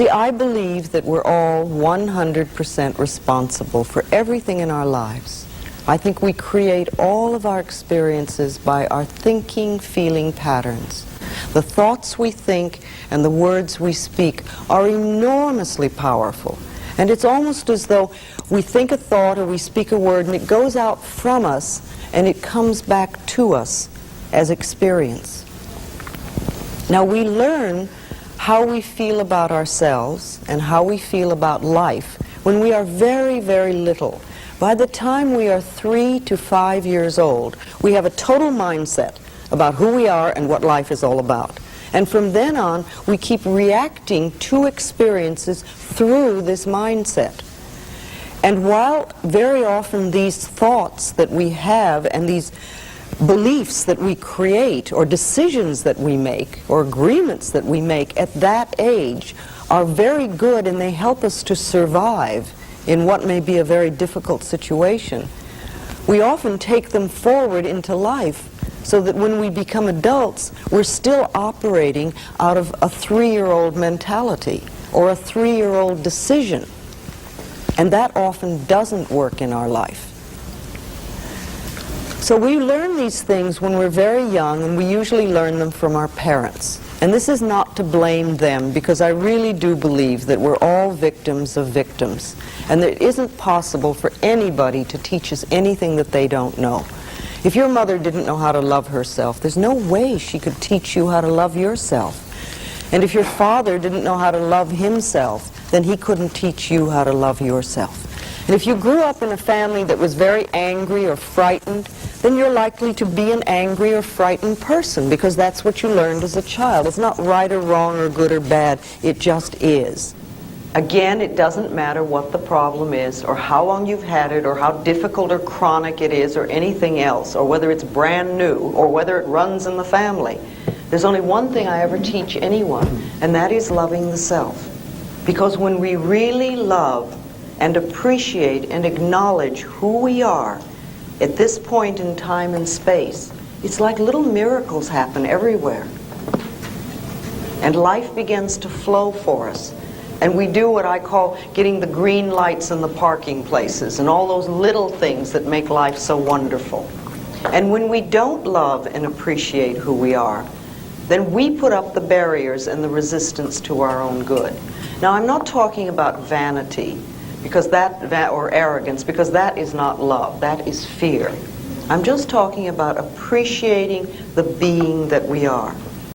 See, I believe that we're all 100% responsible for everything in our lives. I think we create all of our experiences by our thinking, feeling patterns. The thoughts we think and the words we speak are enormously powerful. And it's almost as though we think a thought or we speak a word and it goes out from us and it comes back to us as experience. Now we learn how we feel about ourselves and how we feel about life when we are very, very little. By the time we are 3 to 5 years old, we have a total mindset about who we are and what life is all about. And from then on, we keep reacting to experiences through this mindset. And while very often these thoughts that we have and these beliefs that we create or decisions that we make or agreements that we make at that age are very good and they help us to survive in what may be a very difficult situation, we often take them forward into life so that when we become adults, we're still operating out of a 3-year-old mentality or a 3-year-old decision. And that often doesn't work in our life. So we learn these things when we're very young, and we usually learn them from our parents. And this is not to blame them, because I really do believe that we're all victims of victims. And that it isn't possible for anybody to teach us anything that they don't know. If your mother didn't know how to love herself, there's no way she could teach you how to love yourself. And if your father didn't know how to love himself, then he couldn't teach you how to love yourself. And if you grew up in a family that was very angry or frightened, then you're likely to be an angry or frightened person, because that's what you learned as a child. It's not right or wrong or good or bad, it just is. Again, it doesn't matter what the problem is, or how long you've had it, or how difficult or chronic it is, or anything else, or whether it's brand new, or whether it runs in the family. There's only one thing I ever teach anyone, and that is loving the self. Because when we really love and appreciate and acknowledge who we are at this point in time and space, it's like little miracles happen everywhere. And life begins to flow for us. And we do what I call getting the green lights in the parking places and all those little things that make life so wonderful. And when we don't love and appreciate who we are, then we put up the barriers and the resistance to our own good. Now, I'm not talking about vanity, because or arrogance, because that is not love, that is fear. I'm just talking about appreciating the being that we are.